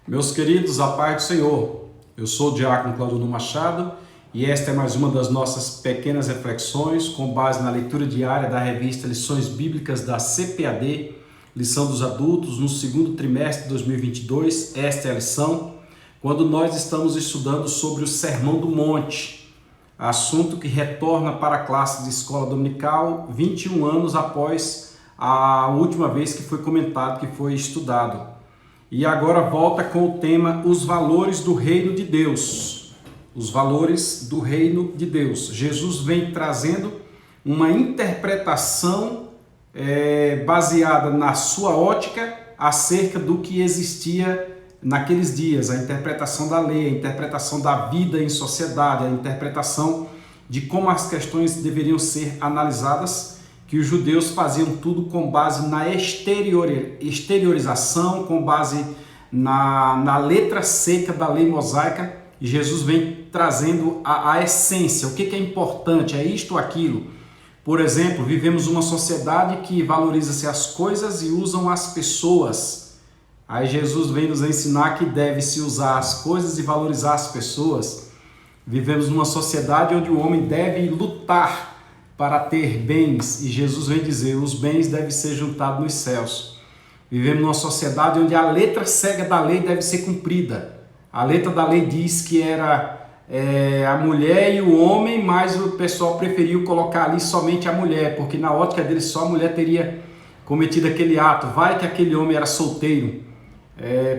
Meus queridos, a paz do Senhor. Eu sou o diácono Claudino Machado e esta é mais uma das nossas pequenas reflexões com base na leitura diária da revista Lições Bíblicas da CPAD, lição dos adultos, no segundo trimestre de 2022. Esta é a lição, quando nós estamos estudando sobre o Sermão do Monte, assunto que retorna para a classe de escola dominical 21 anos após a última vez que foi comentado, que foi estudado. E agora volta com o tema Os Valores do Reino de Deus. Os valores do Reino de Deus. Jesus vem trazendo uma interpretação baseada na sua ótica acerca do que existia naqueles dias. A interpretação da lei, a interpretação da vida em sociedade, a interpretação de como as questões deveriam ser analisadas, que os judeus faziam tudo com base na exteriorização, com base na letra seca da lei mosaica. E Jesus vem trazendo a essência, o que é importante, é isto ou aquilo. Por exemplo, vivemos uma sociedade que valoriza-se as coisas e usam as pessoas. Aí Jesus vem nos ensinar que deve-se usar as coisas e valorizar as pessoas. Vivemos numa sociedade onde o homem deve lutar para ter bens, e Jesus vem dizer, os bens devem ser juntados nos céus. Vivemos numa sociedade onde a letra cega da lei deve ser cumprida. A letra da lei diz que era a mulher e o homem, mas o pessoal preferiu colocar ali somente a mulher, porque na ótica dele só a mulher teria cometido aquele ato. Vai que aquele homem era solteiro,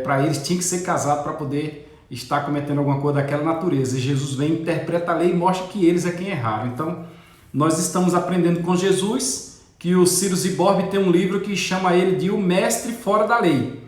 para eles tinha que ser casado para poder estar cometendo alguma coisa daquela natureza. E Jesus vem, interpreta a lei e mostra que eles é quem erraram. Então, nós estamos aprendendo com Jesus que o Ciro Ziborbe tem um livro que chama ele de O Mestre Fora da Lei.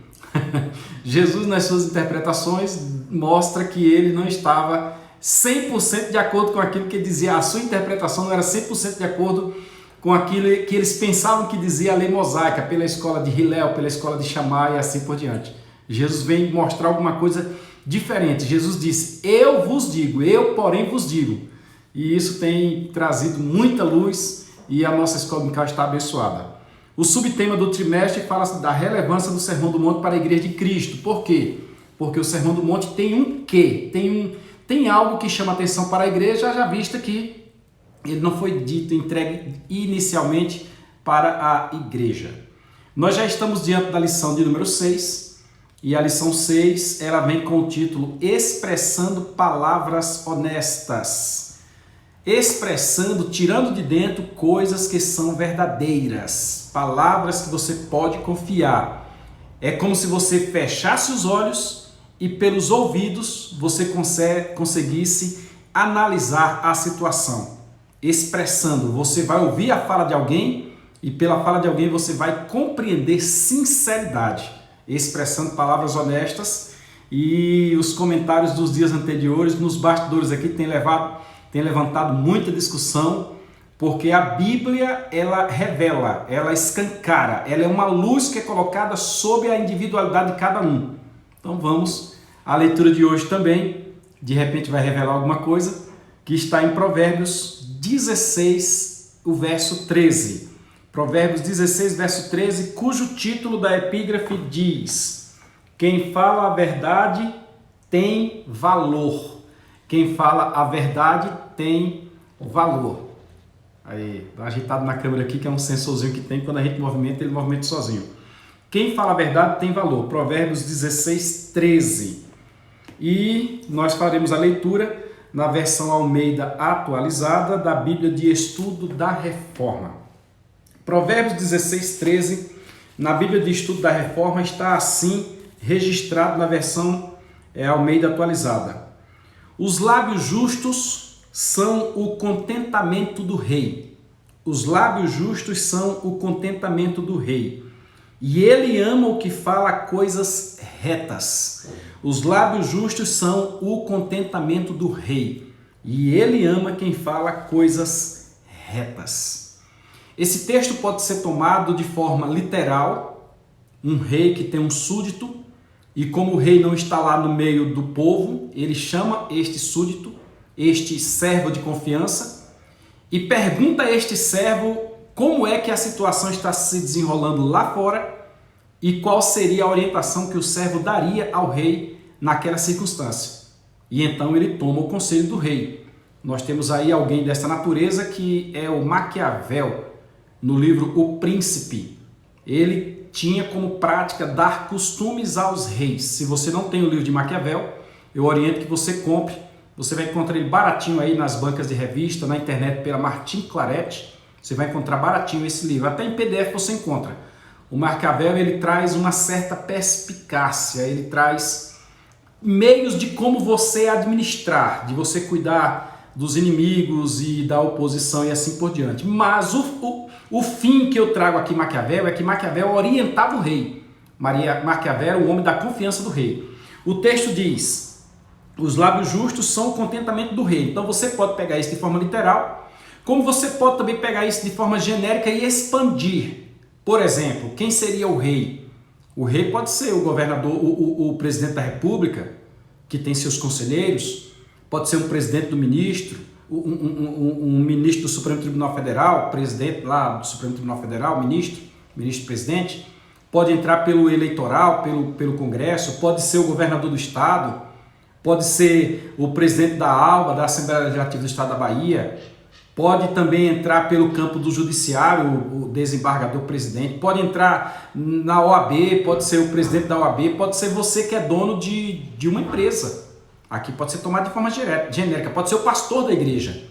Jesus, nas suas interpretações, mostra que ele não estava 100% de acordo com aquilo que dizia. A sua interpretação não era 100% de acordo com aquilo que eles pensavam que dizia a lei mosaica, pela escola de Hillel, pela escola de Shammai e assim por diante. Jesus vem mostrar alguma coisa diferente. Jesus disse, eu vos digo, eu porém vos digo. E isso tem trazido muita luz e a nossa escola dominical está abençoada. O subtema do trimestre fala da relevância do Sermão do Monte para a Igreja de Cristo. Por quê? Porque o Sermão do Monte tem um quê? Tem algo que chama atenção para a igreja, já vista que ele não foi dito, entregue inicialmente para a igreja. Nós já estamos diante da lição de número 6, e a lição 6 ela vem com o título Expressando Palavras Honestas. Expressando, tirando de dentro coisas que são verdadeiras, palavras que você pode confiar. É como se você fechasse os olhos e pelos ouvidos você conseguisse analisar a situação. Expressando, você vai ouvir a fala de alguém e pela fala de alguém você vai compreender sinceridade. Expressando palavras honestas. E os comentários dos dias anteriores, nos bastidores aqui, tem levantado muita discussão, porque a Bíblia, ela revela, ela escancara, ela é uma luz que é colocada sobre a individualidade de cada um. Então vamos à leitura de hoje também, de repente vai revelar alguma coisa, que está em Provérbios 16, o verso 13. Provérbios 16, verso 13, cujo título da epígrafe diz, quem fala a verdade tem valor. Quem fala a verdade tem valor. Aí, dá uma agitada na câmera aqui, que é um sensorzinho que tem, quando a gente movimenta, ele movimenta sozinho. Quem fala a verdade tem valor. Provérbios 16, 13. E nós faremos a leitura na versão Almeida atualizada da Bíblia de Estudo da Reforma. Provérbios 16, 13, na Bíblia de Estudo da Reforma, está assim registrado na versão Almeida atualizada. Os lábios justos são o contentamento do rei. Os lábios justos são o contentamento do rei. E ele ama o que fala coisas retas. Os lábios justos são o contentamento do rei. E ele ama quem fala coisas retas. Esse texto pode ser tomado de forma literal. Um rei que tem um súdito, e como o rei não está lá no meio do povo, ele chama este súdito, este servo de confiança, e pergunta a este servo como é que a situação está se desenrolando lá fora e qual seria a orientação que o servo daria ao rei naquela circunstância. E então ele toma o conselho do rei. Nós temos aí alguém dessa natureza que é o Maquiavel, no livro O Príncipe. Ele tinha como prática dar costumes aos reis. Se você não tem o livro de Maquiavel, eu oriento que você compre. Você vai encontrar ele baratinho aí nas bancas de revista, na internet pela Martin Claret. Você vai encontrar baratinho esse livro. Até em PDF você encontra. O Maquiavel, ele traz uma certa perspicácia, ele traz meios de como você administrar, de você cuidar dos inimigos e da oposição e assim por diante. Mas o fim que eu trago aqui Maquiavel é que Maquiavel orientava o rei. Maquiavel era o homem da confiança do rei. O texto diz: os lábios justos são o contentamento do rei. Então você pode pegar isso de forma literal, como você pode também pegar isso de forma genérica e expandir. Por exemplo, quem seria o rei? O rei pode ser o governador, o presidente da república, que tem seus conselheiros, pode ser um presidente do ministro, um ministro do Supremo Tribunal Federal, presidente lá do Supremo Tribunal Federal, ministro-presidente, pode entrar pelo eleitoral, pelo Congresso, pode ser o governador do estado, pode ser o presidente da ALBA, da Assembleia Legislativa do Estado da Bahia, pode também entrar pelo campo do judiciário, o desembargador presidente, pode entrar na OAB, pode ser o presidente da OAB, pode ser você que é dono de uma empresa. Aqui pode ser tomado de forma genérica, pode ser o pastor da igreja.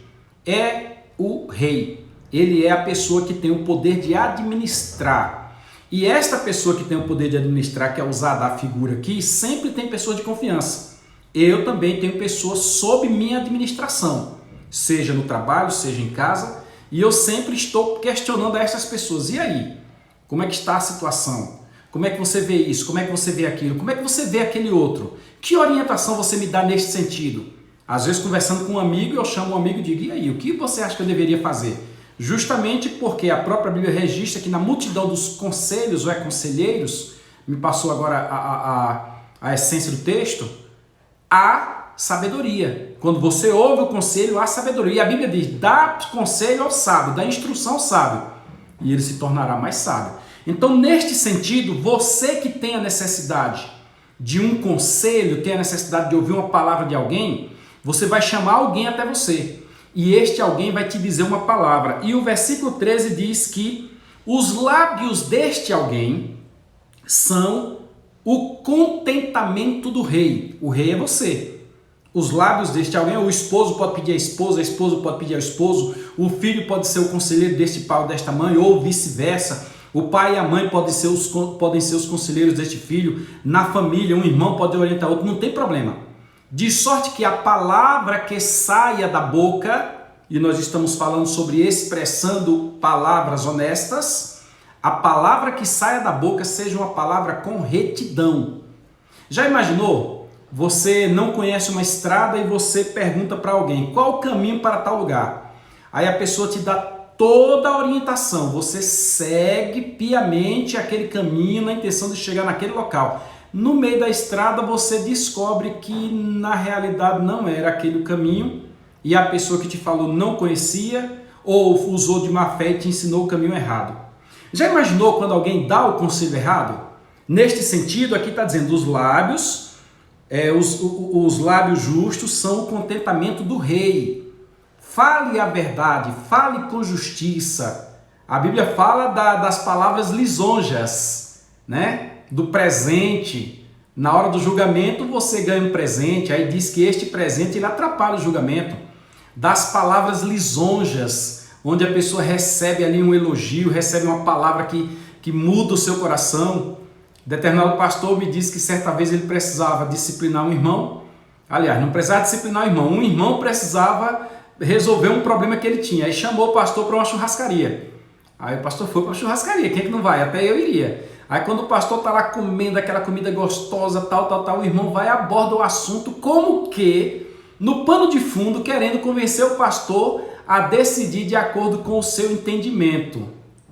É o rei. Ele é a pessoa que tem o poder de administrar. E esta pessoa que tem o poder de administrar, que é usada a figura aqui, sempre tem pessoas de confiança. Eu também tenho pessoas sob minha administração, seja no trabalho, seja em casa, e eu sempre estou questionando a essas pessoas. E aí? Como é que está a situação? Como é que você vê isso? Como é que você vê aquilo? Como é que você vê aquele outro? Que orientação você me dá neste sentido? Às vezes, conversando com um amigo, eu chamo um amigo e digo: e aí, o que você acha que eu deveria fazer? Justamente porque a própria Bíblia registra que na multidão dos conselhos ou conselheiros, me passou agora a essência do texto, há sabedoria. Quando você ouve o conselho, há sabedoria. E a Bíblia diz: dá conselho ao sábio, dá instrução ao sábio, e ele se tornará mais sábio. Então, neste sentido, você que tem a necessidade de um conselho, tem a necessidade de ouvir uma palavra de alguém, você vai chamar alguém até você. E este alguém vai te dizer uma palavra. E o versículo 13 diz que os lábios deste alguém são o contentamento do rei. O rei é você. Os lábios deste alguém, o esposo pode pedir à esposa, a esposa pode pedir ao esposo, o filho pode ser o conselheiro deste pai ou desta mãe, ou vice-versa. O pai e a mãe podem ser os conselheiros deste filho. Na família, um irmão pode orientar outro, não tem problema. De sorte que a palavra que saia da boca, e nós estamos falando sobre expressando palavras honestas, a palavra que saia da boca seja uma palavra com retidão. Já imaginou? Você não conhece uma estrada e você pergunta para alguém: qual o caminho para tal lugar? Aí a pessoa te dá toda a orientação, você segue piamente aquele caminho na intenção de chegar naquele local. No meio da estrada você descobre que na realidade não era aquele o caminho e a pessoa que te falou não conhecia ou usou de má fé e te ensinou o caminho errado. Já imaginou quando alguém dá o conselho errado? Neste sentido, aqui está dizendo: os lábios, os lábios justos são o contentamento do rei. Fale a verdade, fale com justiça. A Bíblia fala das palavras lisonjas, né? Do presente. Na hora do julgamento você ganha um presente, aí diz que este presente ele atrapalha o julgamento. Das palavras lisonjas, onde a pessoa recebe ali um elogio, recebe uma palavra que muda o seu coração. Determinado pastor me disse que certa vez ele precisava disciplinar um irmão. Aliás, não precisava disciplinar o irmão, um irmão precisava resolver um problema que ele tinha. Aí chamou o pastor para uma churrascaria. Aí o pastor foi para a churrascaria. Quem é que não vai? Até eu iria. Aí quando o pastor está lá comendo aquela comida gostosa, tal, o irmão vai aborda o assunto como que, no pano de fundo, querendo convencer o pastor a decidir de acordo com o seu entendimento.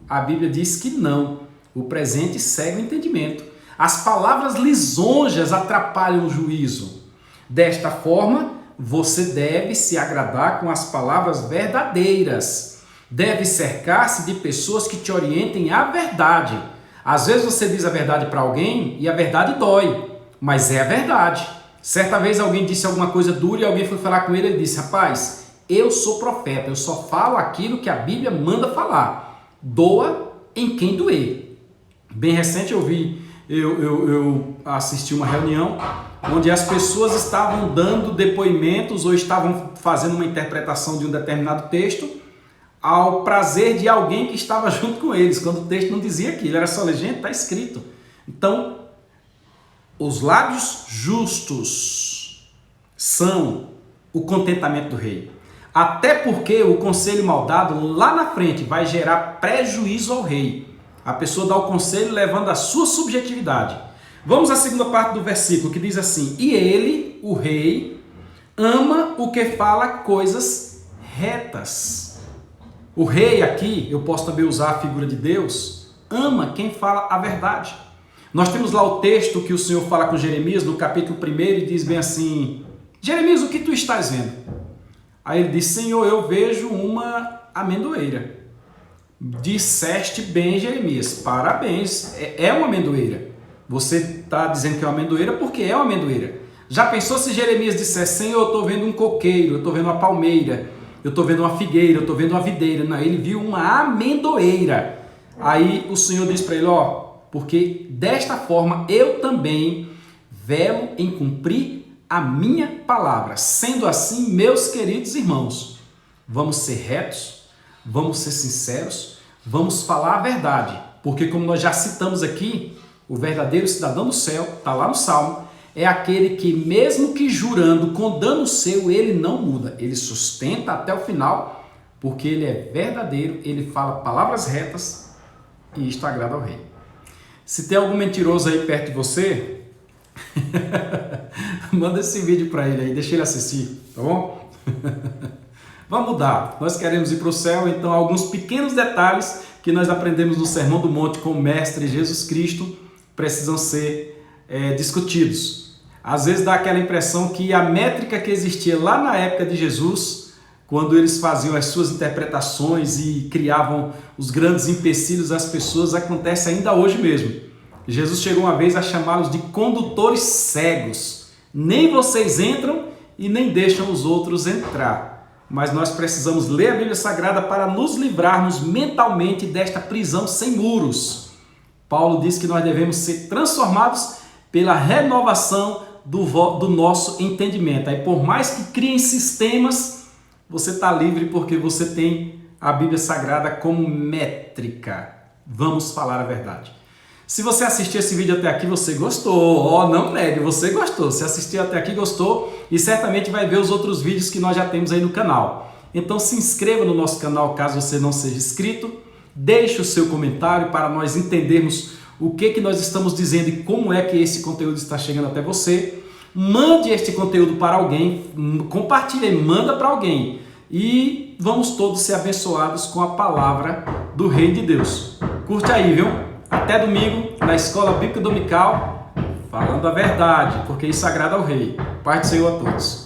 A Bíblia diz que não. O presente segue o entendimento. As palavras lisonjas atrapalham o juízo. Desta forma, você deve se agradar com as palavras verdadeiras. Deve cercar-se de pessoas que te orientem à verdade. Às vezes você diz a verdade para alguém e a verdade dói, mas é a verdade. Certa vez alguém disse alguma coisa dura e alguém foi falar com ele e disse: rapaz, eu sou profeta, eu só falo aquilo que a Bíblia manda falar. Doa em quem doer. Bem recente eu assisti uma reunião onde as pessoas estavam dando depoimentos ou estavam fazendo uma interpretação de um determinado texto ao prazer de alguém que estava junto com eles, quando o texto não dizia aquilo, era só legenda, está escrito. Então, os lábios justos são o contentamento do rei. Até porque o conselho mal dado lá na frente vai gerar prejuízo ao rei. A pessoa dá o conselho levando a sua subjetividade. Vamos à segunda parte do versículo que diz assim: e ele, o rei, ama o que fala coisas retas. O rei aqui, eu posso também usar a figura de Deus, ama quem fala a verdade. Nós temos lá o texto que o Senhor fala com Jeremias no capítulo 1 e diz bem assim: Jeremias, o que tu estás vendo? Aí ele diz: Senhor, eu vejo uma amendoeira. Disseste bem, Jeremias, parabéns, é uma amendoeira. Você está dizendo que é uma amendoeira porque é uma amendoeira. Já pensou se Jeremias dissesse: Senhor, eu estou vendo um coqueiro, eu estou vendo uma palmeira, eu estou vendo uma figueira, eu estou vendo uma videira. Não, ele viu uma amendoeira. Aí o Senhor diz para ele: ó, porque desta forma eu também velo em cumprir a minha palavra. Sendo assim, meus queridos irmãos, vamos ser retos, vamos ser sinceros, vamos falar a verdade. Porque como nós já citamos aqui, o verdadeiro cidadão do céu, está lá no Salmo, é aquele que mesmo que jurando com dano seu, ele não muda. Ele sustenta até o final, porque ele é verdadeiro, ele fala palavras retas e isto agrada ao rei. Se tem algum mentiroso aí perto de você, manda esse vídeo para ele aí, deixa ele assistir, tá bom? Vamos mudar, nós queremos ir para o céu, então alguns pequenos detalhes que nós aprendemos no Sermão do Monte com o Mestre Jesus Cristo precisam ser discutidos. Às vezes dá aquela impressão que a métrica que existia lá na época de Jesus, quando eles faziam as suas interpretações e criavam os grandes empecilhos às pessoas, acontece ainda hoje mesmo. Jesus chegou uma vez a chamá-los de condutores cegos. Nem vocês entram e nem deixam os outros entrar. Mas nós precisamos ler a Bíblia Sagrada para nos livrarmos mentalmente desta prisão sem muros. Paulo diz que nós devemos ser transformados pela renovação do nosso entendimento. Aí, por mais que criem sistemas, você está livre porque você tem a Bíblia Sagrada como métrica. Vamos falar a verdade. Se você assistiu esse vídeo até aqui, você gostou. Não negue, você gostou. Se assistiu até aqui, gostou e certamente vai ver os outros vídeos que nós já temos aí no canal. Então se inscreva no nosso canal caso você não seja inscrito. Deixe o seu comentário para nós entendermos o que nós estamos dizendo e como é que esse conteúdo está chegando até você. Mande este conteúdo para alguém, compartilhe, manda para alguém. E vamos todos ser abençoados com a palavra do Reino de Deus. Curte aí, viu? Até domingo, na Escola Bíblica Dominical, falando a verdade, porque isso agrada ao Rei. Paz do Senhor a todos.